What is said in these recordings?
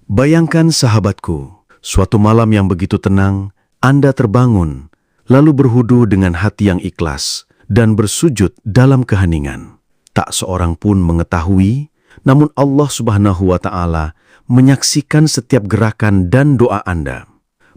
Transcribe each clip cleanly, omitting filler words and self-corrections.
Bayangkan sahabatku, suatu malam yang begitu tenang, Anda terbangun, lalu berwudu dengan hati yang ikhlas dan bersujud dalam keheningan. Tak seorang pun mengetahui, namun Allah Subhanahu wa Ta'ala menyaksikan setiap gerakan dan doa Anda.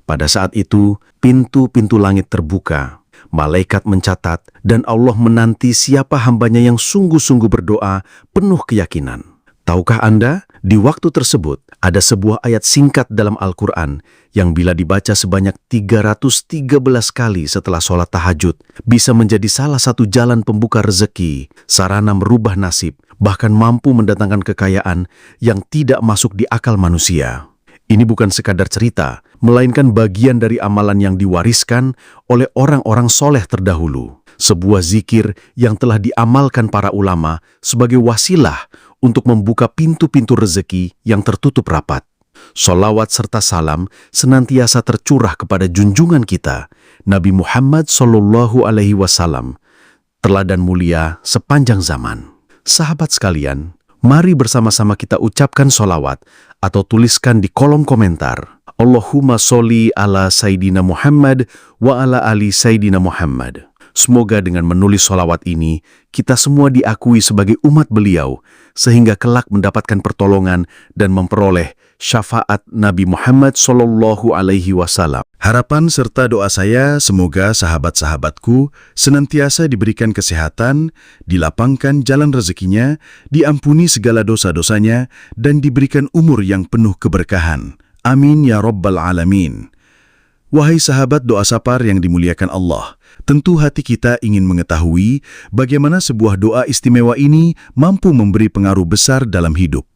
Pada saat itu, pintu-pintu langit terbuka, malaikat mencatat, dan Allah menanti siapa hambanya yang sungguh-sungguh berdoa penuh keyakinan. Tahukah Anda, di waktu tersebut ada sebuah ayat singkat dalam Al-Quran yang bila dibaca sebanyak 313 kali setelah sholat tahajud bisa menjadi salah satu jalan pembuka rezeki, sarana merubah nasib, bahkan mampu mendatangkan kekayaan yang tidak masuk di akal manusia. Ini bukan sekadar cerita, melainkan bagian dari amalan yang diwariskan oleh orang-orang soleh terdahulu. Sebuah zikir yang telah diamalkan para ulama sebagai wasilah untuk membuka pintu-pintu rezeki yang tertutup rapat. Sholawat serta salam senantiasa tercurah kepada junjungan kita, Nabi Muhammad SAW, teladan mulia sepanjang zaman. Sahabat sekalian, mari bersama-sama kita ucapkan sholawat atau tuliskan di kolom komentar, Allahumma sholli ala Sayyidina Muhammad wa ala ali Sayyidina Muhammad. Semoga dengan menulis sholawat ini, kita semua diakui sebagai umat beliau, sehingga kelak mendapatkan pertolongan dan memperoleh syafaat Nabi Muhammad SAW. Harapan serta doa saya semoga sahabat-sahabatku senantiasa diberikan kesehatan, dilapangkan jalan rezekinya, diampuni segala dosa-dosanya, dan diberikan umur yang penuh keberkahan. Amin ya Rabbal Alamin. Wahai sahabat doa sapar yang dimuliakan Allah, tentu hati kita ingin mengetahui bagaimana sebuah doa istimewa ini mampu memberi pengaruh besar dalam hidup.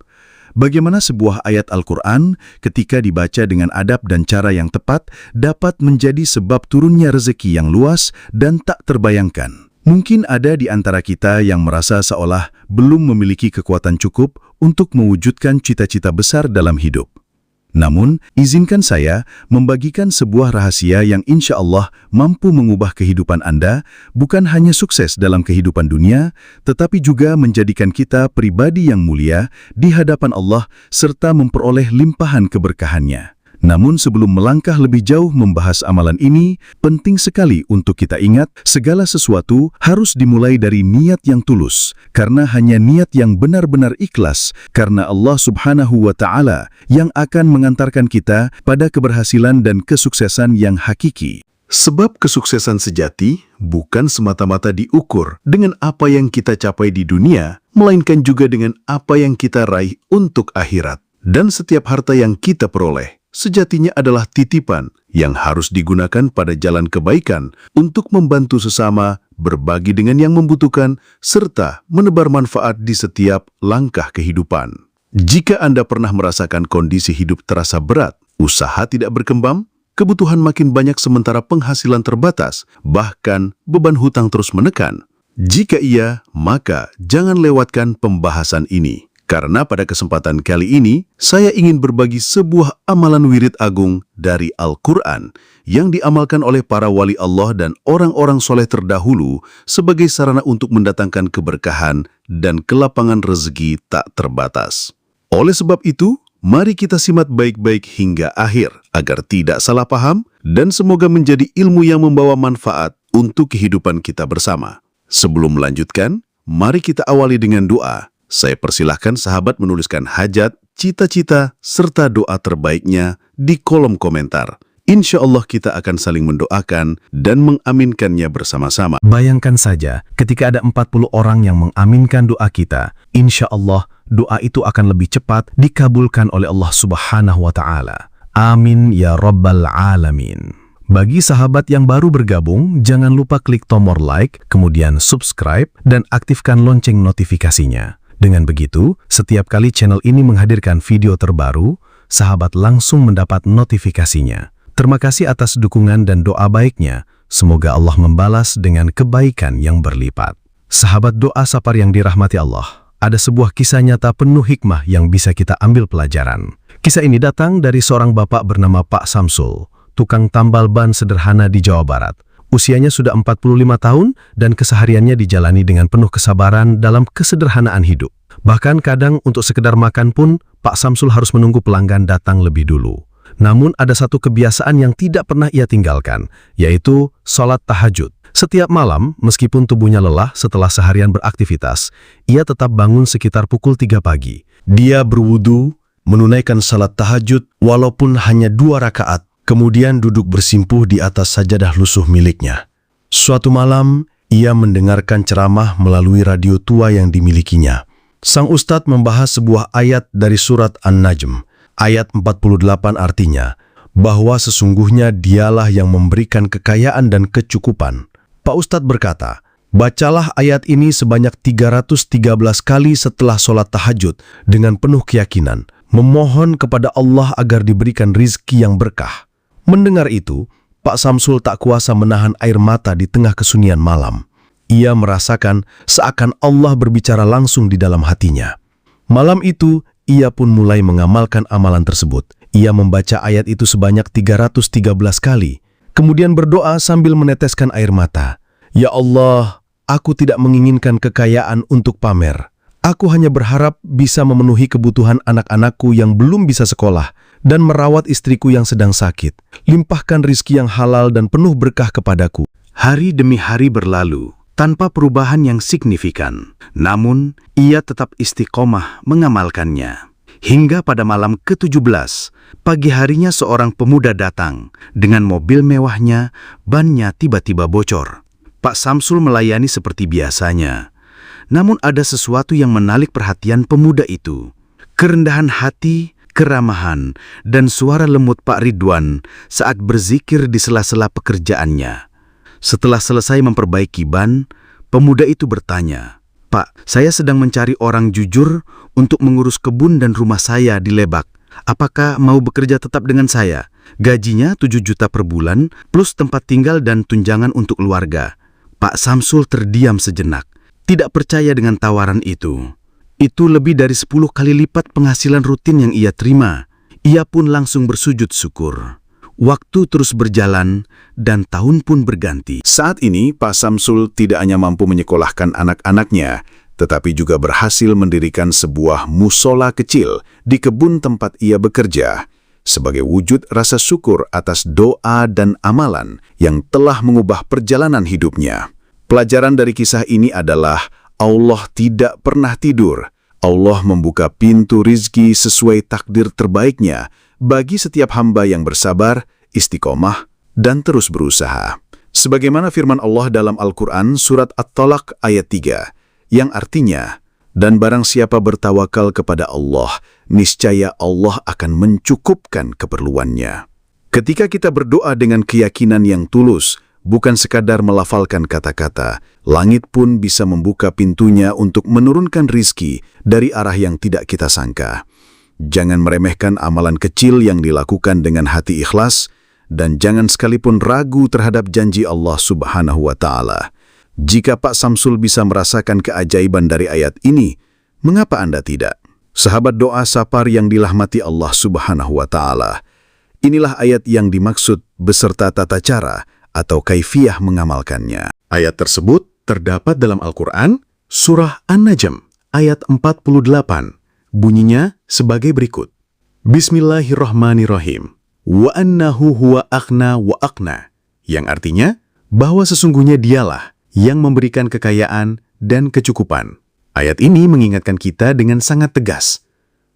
Bagaimana sebuah ayat Al-Quran ketika dibaca dengan adab dan cara yang tepat dapat menjadi sebab turunnya rezeki yang luas dan tak terbayangkan. Mungkin ada di antara kita yang merasa seolah belum memiliki kekuatan cukup untuk mewujudkan cita-cita besar dalam hidup. Namun, izinkan saya membagikan sebuah rahasia yang insya Allah mampu mengubah kehidupan Anda, bukan hanya sukses dalam kehidupan dunia, tetapi juga menjadikan kita pribadi yang mulia di hadapan Allah serta memperoleh limpahan keberkahannya. Namun sebelum melangkah lebih jauh membahas amalan ini, penting sekali untuk kita ingat segala sesuatu harus dimulai dari niat yang tulus, karena hanya niat yang benar-benar ikhlas, karena Allah Subhanahu wa Ta'ala yang akan mengantarkan kita pada keberhasilan dan kesuksesan yang hakiki. Sebab kesuksesan sejati bukan semata-mata diukur dengan apa yang kita capai di dunia, melainkan juga dengan apa yang kita raih untuk akhirat. Dan setiap harta yang kita peroleh sejatinya adalah titipan yang harus digunakan pada jalan kebaikan untuk membantu sesama, berbagi dengan yang membutuhkan, serta menebar manfaat di setiap langkah kehidupan. Jika Anda pernah merasakan kondisi hidup terasa berat, usaha tidak berkembang, kebutuhan makin banyak sementara penghasilan terbatas, bahkan beban hutang terus menekan. Jika iya, maka jangan lewatkan pembahasan ini. Karena pada kesempatan kali ini, saya ingin berbagi sebuah amalan wirid agung dari Al-Quran yang diamalkan oleh para wali Allah dan orang-orang soleh terdahulu sebagai sarana untuk mendatangkan keberkahan dan kelapangan rezeki tak terbatas. Oleh sebab itu, mari kita simak baik-baik hingga akhir agar tidak salah paham dan semoga menjadi ilmu yang membawa manfaat untuk kehidupan kita bersama. Sebelum melanjutkan, mari kita awali dengan doa. Saya persilahkan sahabat menuliskan hajat, cita-cita, serta doa terbaiknya di kolom komentar. Insya Allah kita akan saling mendoakan dan mengaminkannya bersama-sama. Bayangkan saja, ketika ada 40 orang yang mengaminkan doa kita, insya Allah doa itu akan lebih cepat dikabulkan oleh Allah Subhanahu wa Ta'ala. Amin ya Rabbal Alamin. Bagi sahabat yang baru bergabung, jangan lupa klik tombol like, kemudian subscribe, dan aktifkan lonceng notifikasinya. Dengan begitu, setiap kali channel ini menghadirkan video terbaru, sahabat langsung mendapat notifikasinya. Terima kasih atas dukungan dan doa baiknya. Semoga Allah membalas dengan kebaikan yang berlipat. Sahabat doa sapar yang dirahmati Allah, ada sebuah kisah nyata penuh hikmah yang bisa kita ambil pelajaran. Kisah ini datang dari seorang bapak bernama Pak Samsul, tukang tambal ban sederhana di Jawa Barat. Usianya sudah 45 tahun dan kesehariannya dijalani dengan penuh kesabaran dalam kesederhanaan hidup. Bahkan kadang untuk sekedar makan pun, Pak Samsul harus menunggu pelanggan datang lebih dulu. Namun ada satu kebiasaan yang tidak pernah ia tinggalkan, yaitu sholat tahajud. Setiap malam, meskipun tubuhnya lelah setelah seharian beraktivitas, ia tetap bangun sekitar pukul 3 pagi. Dia berwudu, menunaikan salat tahajud walaupun hanya 2 rakaat, kemudian duduk bersimpuh di atas sajadah lusuh miliknya. Suatu malam, ia mendengarkan ceramah melalui radio tua yang dimilikinya. Sang ustadz membahas sebuah ayat dari surat An-Najm. Ayat 48 artinya, bahwa sesungguhnya dialah yang memberikan kekayaan dan kecukupan. Pak Ustadz berkata, bacalah ayat ini sebanyak 313 kali setelah sholat tahajud dengan penuh keyakinan, memohon kepada Allah agar diberikan rizki yang berkah. Mendengar itu, Pak Samsul tak kuasa menahan air mata di tengah kesunyian malam. Ia merasakan seakan Allah berbicara langsung di dalam hatinya. Malam itu, ia pun mulai mengamalkan amalan tersebut. Ia membaca ayat itu sebanyak 313 kali. Kemudian berdoa sambil meneteskan air mata. Ya Allah, aku tidak menginginkan kekayaan untuk pamer. Aku hanya berharap bisa memenuhi kebutuhan anak-anakku yang belum bisa sekolah dan merawat istriku yang sedang sakit. Limpahkan rizki yang halal dan penuh berkah kepadaku. Hari demi hari berlalu tanpa perubahan yang signifikan. Namun, ia tetap istiqomah mengamalkannya. Hingga pada malam ke-17, pagi harinya seorang pemuda datang. Dengan mobil mewahnya, bannya tiba-tiba bocor. Pak Samsul melayani seperti biasanya. Namun ada sesuatu yang menarik perhatian pemuda itu. Kerendahan hati, keramahan, dan suara lembut Pak Ridwan saat berzikir di sela-sela pekerjaannya. Setelah selesai memperbaiki ban, pemuda itu bertanya, Pak, saya sedang mencari orang jujur untuk mengurus kebun dan rumah saya di Lebak. Apakah mau bekerja tetap dengan saya? Gajinya 7 juta per bulan, plus tempat tinggal dan tunjangan untuk keluarga. Pak Samsul terdiam sejenak, tidak percaya dengan tawaran itu. Itu lebih dari 10 kali lipat penghasilan rutin yang ia terima. Ia pun langsung bersujud syukur. Waktu terus berjalan dan tahun pun berganti. Saat ini, Pak Samsul tidak hanya mampu menyekolahkan anak-anaknya, tetapi juga berhasil mendirikan sebuah musola kecil di kebun tempat ia bekerja, sebagai wujud rasa syukur atas doa dan amalan yang telah mengubah perjalanan hidupnya. Pelajaran dari kisah ini adalah Allah tidak pernah tidur. Allah membuka pintu rizki sesuai takdir terbaiknya bagi setiap hamba yang bersabar, istiqomah, dan terus berusaha. Sebagaimana firman Allah dalam Al-Quran surat At-Talaq ayat 3, yang artinya, dan barang siapa bertawakal kepada Allah, niscaya Allah akan mencukupkan keperluannya. Ketika kita berdoa dengan keyakinan yang tulus, bukan sekadar melafalkan kata-kata, langit pun bisa membuka pintunya untuk menurunkan rizki dari arah yang tidak kita sangka. Jangan meremehkan amalan kecil yang dilakukan dengan hati ikhlas, dan jangan sekalipun ragu terhadap janji Allah Subhanahu wa Ta'ala. Jika Pak Samsul bisa merasakan keajaiban dari ayat ini, mengapa Anda tidak? Sahabat doa sapar yang dirahmati Allah Subhanahu wa Ta'ala. Inilah ayat yang dimaksud beserta tata cara atau kaifiyah mengamalkannya. Ayat tersebut terdapat dalam Al-Quran, Surah An-Najm, ayat 48. Bunyinya sebagai berikut. Bismillahirrahmanirrahim. Wa annahu huwa aghna wa aqna. Yang artinya, bahwa sesungguhnya dialah yang memberikan kekayaan dan kecukupan. Ayat ini mengingatkan kita dengan sangat tegas,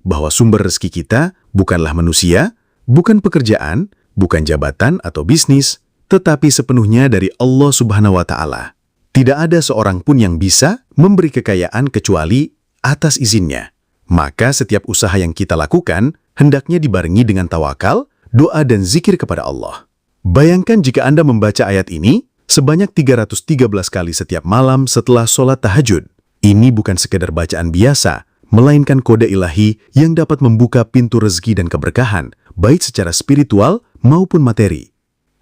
bahwa sumber rezeki kita bukanlah manusia, bukan pekerjaan, bukan jabatan atau bisnis, tetapi sepenuhnya dari Allah Subhanahu wa Ta'ala. Tidak ada seorang pun yang bisa memberi kekayaan kecuali atas izinnya. Maka setiap usaha yang kita lakukan hendaknya dibarengi dengan tawakal, doa dan zikir kepada Allah. Bayangkan jika Anda membaca ayat ini sebanyak 313 kali setiap malam setelah sholat tahajud. Ini bukan sekedar bacaan biasa, melainkan kode ilahi yang dapat membuka pintu rezeki dan keberkahan, baik secara spiritual maupun materi.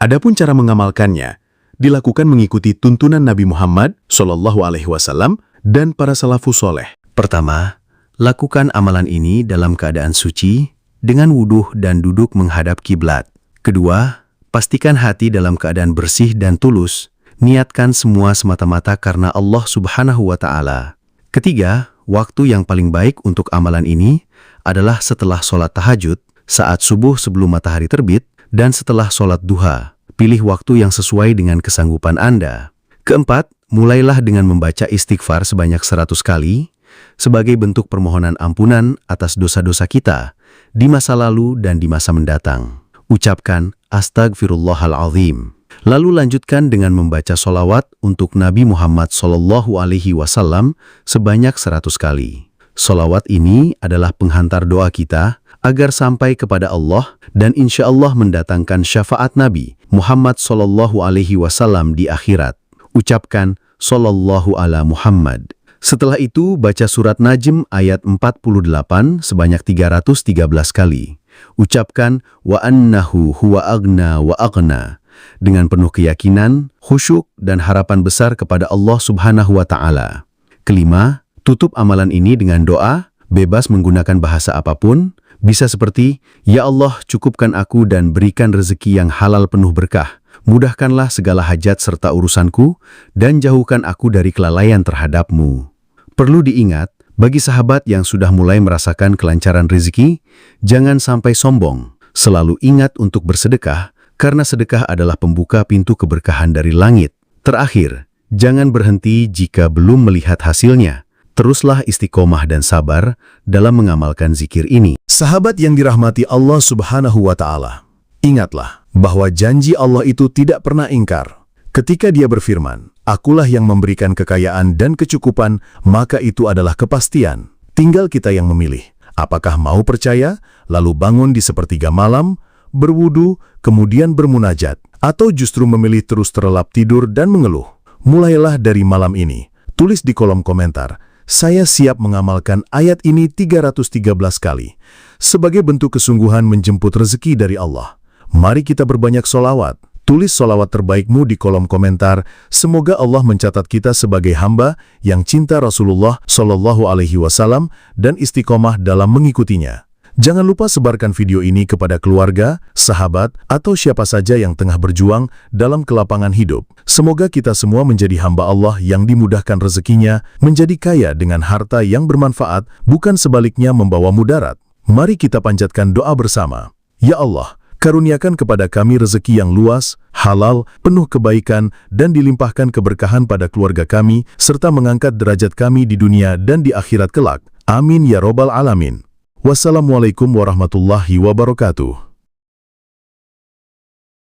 Adapun cara mengamalkannya, dilakukan mengikuti tuntunan Nabi Muhammad SAW dan para salafus soleh. Pertama, lakukan amalan ini dalam keadaan suci, dengan wuduh dan duduk menghadap kiblat. Kedua, Pastikan hati dalam keadaan bersih dan tulus. Niatkan semua semata-mata karena Allah Subhanahu wa Ta'ala. Ketiga, waktu yang paling baik untuk amalan ini adalah setelah sholat tahajud, saat subuh sebelum matahari terbit, dan setelah sholat duha. Pilih waktu yang sesuai dengan kesanggupan Anda. Keempat, mulailah dengan membaca istighfar sebanyak 100 kali sebagai bentuk permohonan ampunan atas dosa-dosa kita di masa lalu dan di masa mendatang. Ucapkan Astagfirullahaladzim. Lalu lanjutkan dengan membaca sholawat untuk Nabi Muhammad SAW sebanyak 100 kali. Sholawat ini adalah penghantar doa kita agar sampai kepada Allah dan insya Allah mendatangkan syafaat Nabi Muhammad SAW di akhirat. Ucapkan Sallallahu ala Muhammad. Setelah itu, baca surat Najm ayat 48 sebanyak 313 kali. Ucapkan wa annahu huwa agna wa aghna dengan penuh keyakinan, khusyuk, dan harapan besar kepada Allah Subhanahu wa Ta'ala. Kelima, tutup amalan ini dengan doa, bebas menggunakan bahasa apapun, bisa seperti, Ya Allah, cukupkan aku dan berikan rezeki yang halal penuh berkah. Mudahkanlah segala hajat serta urusanku, dan jauhkan aku dari kelalaian terhadap-Mu. Perlu diingat, bagi sahabat yang sudah mulai merasakan kelancaran rezeki, jangan sampai sombong. Selalu ingat untuk bersedekah, karena sedekah adalah pembuka pintu keberkahan dari langit. Terakhir, jangan berhenti jika belum melihat hasilnya. Teruslah istiqomah dan sabar dalam mengamalkan zikir ini. Sahabat yang dirahmati Allah Subhanahu wa Ta'ala, ingatlah bahwa janji Allah itu tidak pernah ingkar. Ketika Dia berfirman, Akulah yang memberikan kekayaan dan kecukupan, maka itu adalah kepastian. Tinggal kita yang memilih. Apakah mau percaya, lalu bangun di sepertiga malam, berwudu, kemudian bermunajat, atau justru memilih terus terlelap tidur dan mengeluh? Mulailah dari malam ini. Tulis di kolom komentar, saya siap mengamalkan ayat ini 313 kali. Sebagai bentuk kesungguhan menjemput rezeki dari Allah. Mari kita berbanyak sholawat. Tulis sholawat terbaikmu di kolom komentar. Semoga Allah mencatat kita sebagai hamba yang cinta Rasulullah SAW dan istiqomah dalam mengikutinya. Jangan lupa sebarkan video ini kepada keluarga, sahabat, atau siapa saja yang tengah berjuang dalam kelapangan hidup. Semoga kita semua menjadi hamba Allah yang dimudahkan rezekinya, menjadi kaya dengan harta yang bermanfaat, bukan sebaliknya membawa mudarat. Mari kita panjatkan doa bersama. Ya Allah, karuniakan kepada kami rezeki yang luas, halal, penuh kebaikan, dan dilimpahkan keberkahan pada keluarga kami, serta mengangkat derajat kami di dunia dan di akhirat kelak. Amin ya Rabbal Alamin. Wassalamualaikum warahmatullahi wabarakatuh.